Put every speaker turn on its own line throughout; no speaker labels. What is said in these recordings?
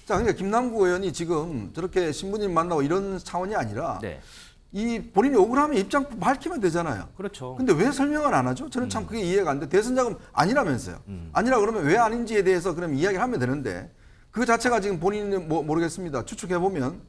자, 그러니까 김남국 의원이 지금 저렇게 신부님 만나고 이런 차원이 아니라
네.
이 본인이 억울하면 입장 밝히면 되잖아요.
그렇죠.
근데 왜 설명을 안 하죠? 저는 참 그게 이해가 안 돼. 대선 자금 아니라면서요. 아니라 그러면 왜 아닌지에 대해서 그럼 이야기를 하면 되는데 그 자체가 지금 본인은 모르겠습니다. 추측해 보면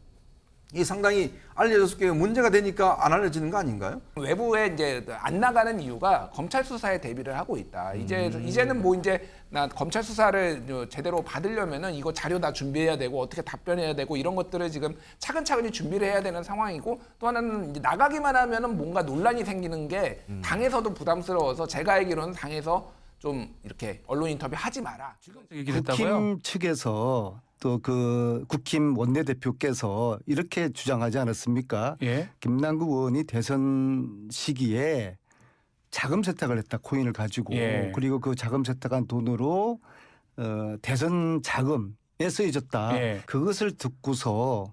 이 상당히 알려졌을 게 문제가 되니까 안 알려지는 거 아닌가요?
외부에 이제 안 나가는 이유가 검찰 수사에 대비를 하고 있다. 이제는 뭐 이제 나 검찰 수사를 제대로 받으려면은 이거 자료 다 준비해야 되고 어떻게 답변해야 되고 이런 것들을 지금 차근차근히 준비를 해야 되는 상황이고 또 하나는 이제 나가기만 하면은 뭔가 논란이 생기는 게 당에서도 부담스러워서 제가 알기로는 당에서 좀 이렇게 언론 인터뷰 하지 마라. 지금
얘기를 했다고요?
국힘 측에서 또 그 국힘 원내대표께서 이렇게 주장하지 않았습니까?
예.
김남국 의원이 대선 시기에 자금 세탁을 했다, 코인을 가지고.
예.
그리고 그 자금 세탁한 돈으로 대선 자금에 쓰여졌다.
예.
그것을 듣고서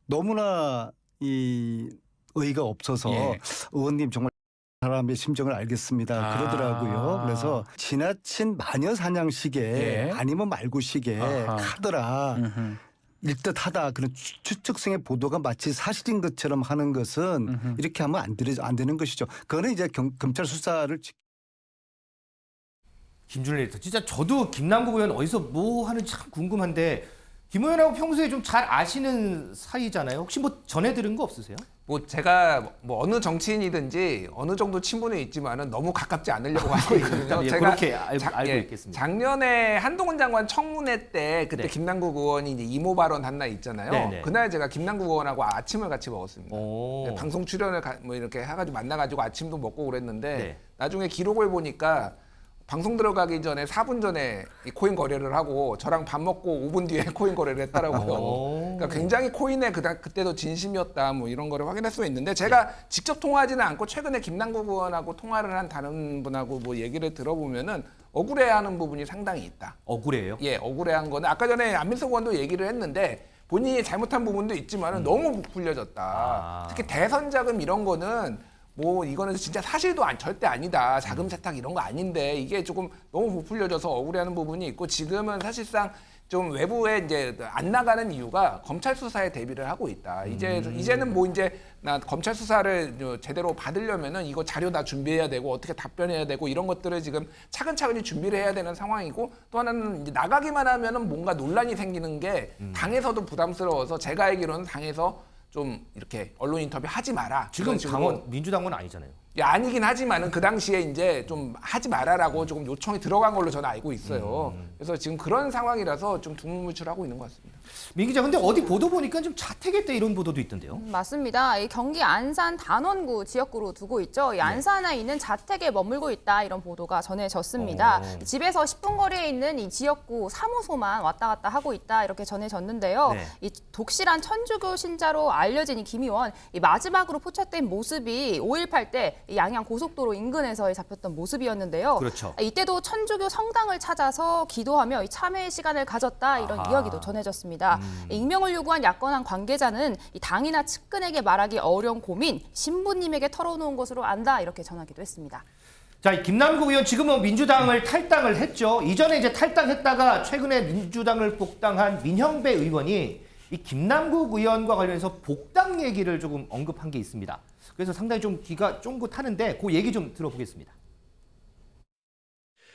너무나 이 의의가 없어서
예.
의원님 정말 사람의 심정을 알겠습니다. 그러더라고요. 그래서 지나친 마녀 사냥식에
예.
아니면 말고식에
아하.
카더라 일듯하다 그런 추측성의 보도가 마치 사실인 것처럼 하는 것은 이렇게 하면 안 되는 것이죠. 그거는 이제 검찰 수사를
김준일 에디터, 진짜 저도 김남국 의원 어디서 뭐 하는지 참 궁금한데 김 의원하고 평소에 좀 잘 아시는 사이잖아요. 혹시 뭐 전해 들은 거 없으세요?
뭐 제가 뭐 어느 정치인이든지 어느 정도 친분은 있지만은 너무 가깝지 않으려고 하고 있거든요.
예,
제가
그렇게 알고 있겠습니다.
작년에 한동훈 장관 청문회 때 그때
네.
김남국 의원이 이제 이모 발언 한 날 있잖아요.
네네.
그날 제가 김남국 의원하고 아침을 같이 먹었습니다.
오.
네, 방송 출연을 뭐 이렇게 해가지고 만나가지고 아침도 먹고 그랬는데
네.
나중에 기록을 보니까 방송 들어가기 전에 4분 전에 이 코인 거래를 하고 저랑 밥 먹고 5분 뒤에 코인 거래를 했더라고요.
오.
그러니까 굉장히 코인에 그때도 진심이었다 뭐 이런 거를 확인할 수가 있는데 제가 직접 통화하지는 않고 최근에 김남국 의원하고 통화를 한 다른 분하고 뭐 얘기를 들어보면은 억울해하는 부분이 상당히 있다.
억울해요?
예, 억울해한 거는 아까 전에 안민석 의원도 얘기를 했는데 본인이 잘못한 부분도 있지만은 너무 부풀려졌다.
아.
특히 대선 자금 이런 거는 뭐 이거는 진짜 사실도 절대 아니다. 자금 세탁 이런 거 아닌데 이게 조금 너무 부풀려져서 억울해하는 부분이 있고 지금은 사실상 좀 외부에 이제 안 나가는 이유가 검찰 수사에 대비를 하고 있다. 이제는 뭐 이제 나 검찰 수사를 제대로 받으려면은 이거 자료 다 준비해야 되고 어떻게 답변해야 되고 이런 것들을 지금 차근차근히 준비를 해야 되는 상황이고 또 하나는 이제 나가기만 하면은 뭔가 논란이 생기는 게 당에서도 부담스러워서 제가 알기로는 당에서 좀 이렇게 언론 인터뷰 하지 마라.
지금
이런 식으로.
민주당은 아니잖아요.
예, 아니긴 하지만은 그 당시에 이제 좀 하지 말아라고 조금 요청이 들어간 걸로 저는 알고 있어요. 그래서 지금 그런 상황이라서 좀 두무뭉실하고 있는 것 같습니다.
민 기자, 근데 어디 보도 보니까 좀 자택했다 이런 보도도 있던데요.
맞습니다. 이 경기 안산 단원구 지역구로 두고 있죠. 이 안산에 있는 자택에 머물고 있다 이런 보도가 전해졌습니다. 집에서 10분 거리에 있는 이 지역구 사무소만 왔다 갔다 하고 있다 이렇게 전해졌는데요.
네.
이 독실한 천주교 신자로 알려진 이 김 의원 이 마지막으로 포착된 모습이 5.18 때 이 양양 고속도로 인근에서 잡혔던 모습이었는데요.
그렇죠.
이때도 천주교 성당을 찾아서 기도하며 이 참회의 시간을 가졌다 이런
아하.
이야기도 전해졌습니다. 익명을 요구한 야권한 관계자는 이 당이나 측근에게 말하기 어려운 고민 신부님에게 털어놓은 것으로 안다 이렇게 전하기도 했습니다.
자, 이 김남국 의원 지금은 민주당을 탈당을 했죠. 이전에 이제 탈당했다가 최근에 민주당을 복당한 민형배 의원이 이 김남국 의원과 관련해서 복당 얘기를 조금 언급한 게 있습니다. 그래서 상당히 좀 귀가 쫑긋하는데 그 얘기 좀 들어보겠습니다.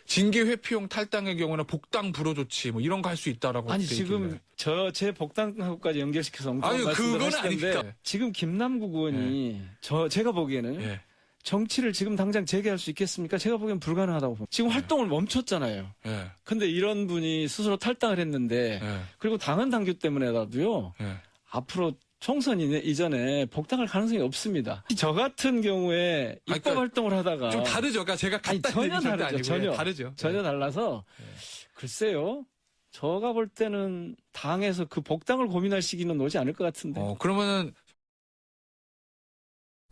징계 회피용 탈당의 경우는 복당 불허 조치 뭐 이런 거 할 수 있다라고
아니
돼
지금
있길래.
제 복당하고까지 연결시켜서
아니,
말씀을
그건
하시던데
아닙니까?
지금 김남국 의원이 제가 보기에는
예.
정치를 지금 당장 재개할 수 있겠습니까? 제가 보기엔 불가능하다고 봅니다. 지금 활동을 멈췄잖아요.
예.
근데 이런 분이 스스로 탈당을 했는데
예.
그리고 당헌 당규 때문에라도요.
예.
앞으로 총선 이전에 복당할 가능성이 없습니다. 저 같은 경우에 입법
그러니까
활동을 하다가
좀 다르죠. 그러니까 제가
아니,
갖다
전혀
드린 절대
다르죠.
아니고요.
전혀
다르죠.
전혀
예.
달라서 글쎄요. 제가 볼 때는 당에서 그 복당을 고민할 시기는 오지 않을 것 같은데.
그러면은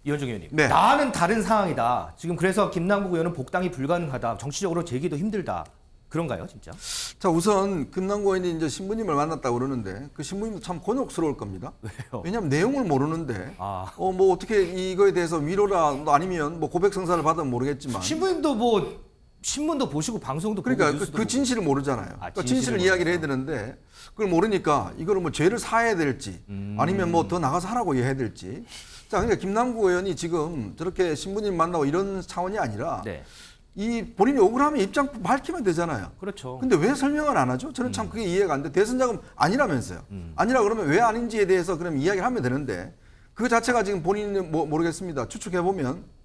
이현중 의원님.
네.
나는 다른 상황이다. 지금 그래서 김남국 의원은 복당이 불가능하다. 정치적으로 재기도 힘들다. 그런가요, 진짜?
자, 우선 김남국 의원이 이제 신부님을 만났다고 그러는데 그 신부님도 참 곤욕스러울 겁니다.
왜요?
왜냐하면 내용을 모르는데
아.
뭐 어떻게 이거에 대해서 위로라 아니면 뭐 고백 성사를 받으면 모르겠지만
신부님도 뭐 신문도 보시고 방송도
그러니까
보고 뉴스도
그
보고.
진실을 모르잖아요. 그러니까
진실을
진실을 이야기를 해야 되는데 그걸 모르니까 이거를 뭐 죄를 사야 될지 아니면 뭐 더 나가서 하라고 해야 될지. 자, 그러니까 김남국 의원이 지금 저렇게 신부님 만나고 이런 차원이 아니라
네.
이 본인이 억울하면 입장 밝히면 되잖아요.
그렇죠.
근데 왜 설명을 안 하죠? 저는 참 그게 이해가 안 돼. 대선 자금 아니라면서요. 아니라 그러면 왜 아닌지에 대해서 그럼 이야기를 하면 되는데 그 자체가 지금 본인은 모르겠습니다. 추측해 보면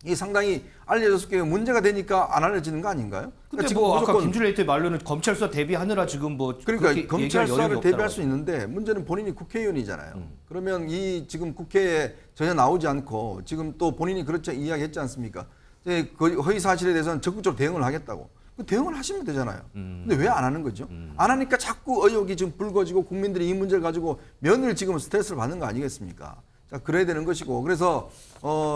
이 상당히 알려졌을 게 문제가 되니까 안 알려지는 거 아닌가요?
근데
지금
뭐 아까
무조건
김준일 때 말로는 검찰 수사 대비하느라 지금 뭐
그러니까
그렇게
검찰
얘기할
수사를
여력이
대비할
없다라고.
수 있는데 문제는 본인이 국회의원이잖아요. 그러면 이 지금 국회에 전혀 나오지 않고 지금 또 본인이 그렇죠 이야기했지 않습니까? 그 허위 사실에 대해서는 적극적으로 대응을 하겠다고. 그 대응을 하시면 되잖아요. 근데 왜 안 하는 거죠? 안 하니까 자꾸 의혹이 지금 불거지고 국민들이 이 문제를 가지고 며칠 지금 스트레스를 받는 거 아니겠습니까? 자, 그래야 되는 것이고 그래서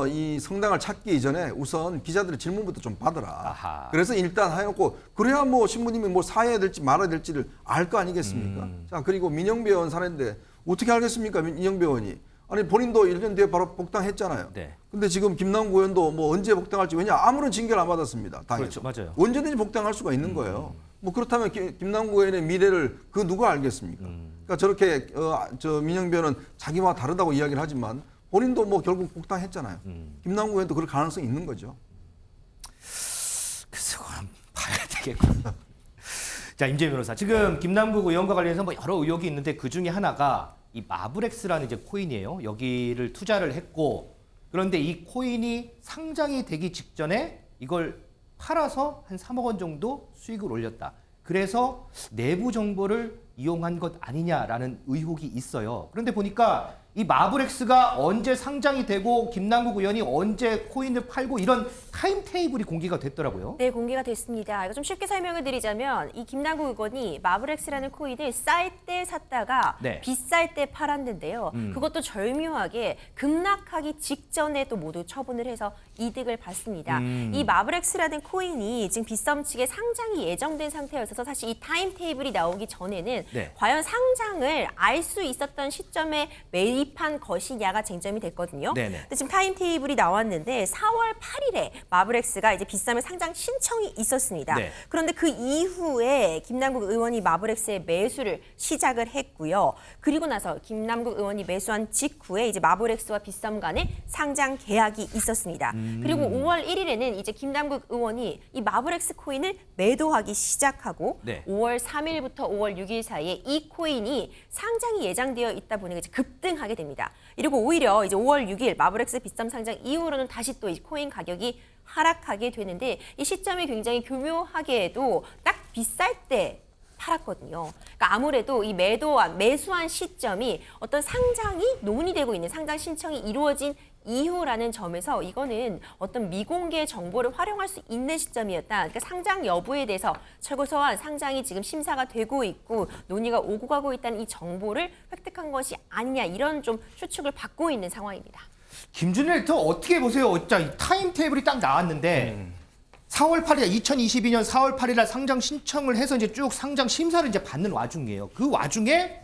이 성당을 찾기 이전에 우선 기자들의 질문부터 좀 받아라.
아하.
그래서 일단 해놓고 그래야 뭐 신부님이 뭐 사야 될지 말아야 될지를 알 거 아니겠습니까? 자, 그리고 민영배 의원 사례인데 어떻게 알겠습니까? 민영배 의원이. 아니 본인도 1년 뒤에 바로 복당했잖아요.
네.
근데 지금 김남국 의원도 뭐 언제 복당할지 왜냐 아무런 징계를 안 받았습니다. 당에서.
그렇죠, 맞아요.
언제든지 복당할 수가 있는 거예요. 뭐 그렇다면 김남국 의원의 미래를 그 누가 알겠습니까? 그러니까 저렇게 저 민영배 의원은 자기와 다르다고 이야기를 하지만 본인도 뭐 결국 복당했잖아요. 김남국 의원도 그럴 가능성이 있는 거죠.
글쎄, 그럼 봐야 되겠군요. 자, 임재 변호사. 지금 김남국 의원과 관련해서 뭐 여러 의혹이 있는데 그 중에 하나가 이 마블엑스라는 이제 코인이에요. 여기를 투자를 했고 그런데 이 코인이 상장이 되기 직전에 이걸 팔아서 한 3억 원 정도 수익을 올렸다. 그래서 내부 정보를 이용한 것 아니냐라는 의혹이 있어요. 그런데 보니까 이 마블엑스가 언제 상장이 되고 김남국 의원이 언제 코인을 팔고 이런 타임테이블이 공개가 됐더라고요.
네, 공개가 됐습니다. 이거 좀 쉽게 설명을 드리자면 이 김남국 의원이 마블엑스라는 코인을 쌀 때 샀다가
네.
비쌀 때 팔았는데요. 그것도 절묘하게 급락하기 직전에 또 모두 처분을 해서 이득을 봤습니다. 이 마블엑스라는 코인이 지금 빗썸측에 상장이 예정된 상태였어서 사실 이 타임테이블이 나오기 전에는
네.
과연 상장을 알 수 있었던 시점에 매입한 것이냐가 쟁점이 됐거든요.
네네.
근데 지금 타임테이블이 나왔는데 4월 8일에 마블엑스가 이제 빗썸의 상장 신청이 있었습니다.
네.
그런데 그 이후에 김남국 의원이 마블엑스의 매수를 시작을 했고요. 그리고 나서 김남국 의원이 매수한 직후에 이제 마블엑스와 빗썸 간에 상장 계약이 있었습니다. 그리고 5월 1일에는 이제 김남국 의원이 이 마블엑스 코인을 매도하기 시작하고
네.
5월 3일부터 5월 6일 사이에 이 코인이 상장이 예정되어 있다 보니까 이제 급등하게 됩니다. 이러고 오히려 이제 5월 6일 마블엑스 빗썸 상장 이후로는 다시 또 이 코인 가격이 하락하게 되는데 이 시점이 굉장히 교묘하게도 딱 비쌀 때 팔았거든요. 그러니까 아무래도 이 매수한 시점이 어떤 상장이 논의되고 있는 상장 신청이 이루어진 이후라는 점에서 이거는 어떤 미공개 정보를 활용할 수 있는 시점이었다. 그러니까 상장 여부에 대해서 최고소한 상장이 지금 심사가 되고 있고 논의가 오고 가고 있다는 이 정보를 획득한 것이 아니냐 이런 좀 추측을 받고 있는 상황입니다.
김준일 에디터 어떻게 보세요? 자, 이 타임테이블이 딱 나왔는데 4월 8일, 2022년 4월 8일 날 상장 신청을 해서 이제 쭉 상장 심사를 이제 받는 와중이에요. 그 와중에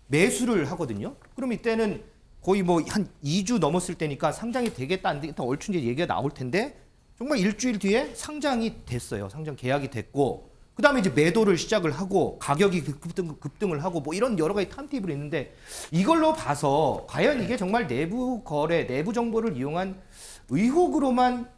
매수를 하거든요. 그럼 이때는 거의 뭐 한 2주 넘었을 때니까 상장이 되겠다 안 되겠다 얼추 이제 얘기가 나올 텐데 정말 일주일 뒤에 상장이 됐어요. 상장 계약이 됐고 그다음에 이제 매도를 시작을 하고 가격이 급등을 하고 뭐 이런 여러 가지 타임테이블이 있는데 이걸로 봐서 과연 이게 정말 내부 거래, 내부 정보를 이용한 의혹으로만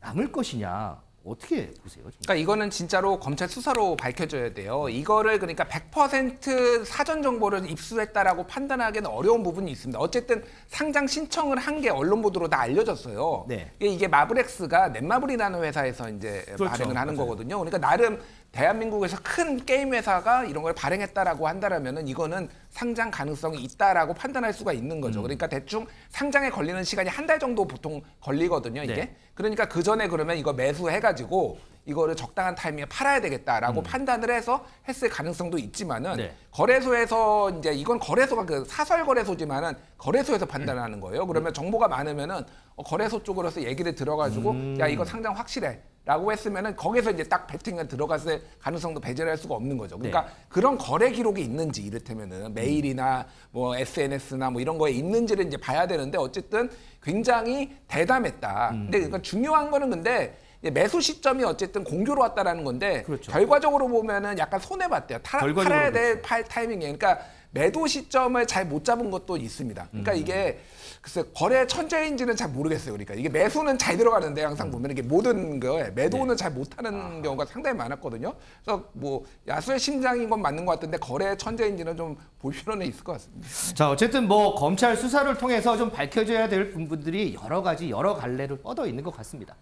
남을 것이냐 어떻게 보세요?
그러니까 이거는 진짜로 검찰 수사로 밝혀져야 돼요. 이거를 그러니까 100% 사전 정보를 입수했다라고 판단하기는 어려운 부분이 있습니다. 어쨌든 상장 신청을 한 게 언론 보도로 다 알려졌어요.
네.
이게 마블엑스가 넷마블이라는 회사에서 이제
그렇죠.
발행을 하는
맞아요.
거거든요. 그러니까 나름 대한민국에서 큰 게임 회사가 이런 걸 발행했다라고 한다라면은 이거는 상장 가능성이 있다라고 판단할 수가 있는 거죠. 그러니까 대충 상장에 걸리는 시간이 한 달 정도 보통 걸리거든요. 이게.
네.
그러니까 그 전에 그러면 이거 매수해가지고 이거를 적당한 타이밍에 팔아야 되겠다라고 판단을 해서 했을 가능성도 있지만은
네.
거래소에서 이제 이건 거래소가 그 사설 거래소지만은 거래소에서 판단하는 거예요. 그러면 정보가 많으면은 거래소 쪽으로서 얘기를 들어가지고 야 이거 상장 확실해. 라고 했으면은 거기서 이제 딱 베팅에 들어갔을 가능성도 배제할 수가 없는 거죠. 그러니까
네.
그런 거래 기록이 있는지 이를테면은 메일이나 뭐 SNS나 뭐 이런 거에 있는지를 이제 봐야 되는데 어쨌든 굉장히 대담했다. 근데 그러니까 중요한 거는 근데 이제 매수 시점이 어쨌든 공교로 왔다라는 건데
그렇죠.
결과적으로 보면은 약간 손해 봤대요.
결과적으로
팔아야 될 타이밍에. 그러니까 매도 시점을 잘 못 잡은 것도 있습니다. 그러니까 이게 글쎄 거래 천재인지는 잘 모르겠어요. 그러니까 이게 매수는 잘 들어가는데 항상 보면 이게 모든 거에 매도는 잘 못하는 경우가 상당히 많았거든요. 그래서 뭐 야수의 심장인 건 맞는 것 같은데 거래 천재인지는 좀 볼 필요는 있을 것 같습니다.
자, 어쨌든 뭐 검찰 수사를 통해서 좀 밝혀져야 될 부분들이 여러 가지 여러 갈래로 뻗어 있는 것 같습니다.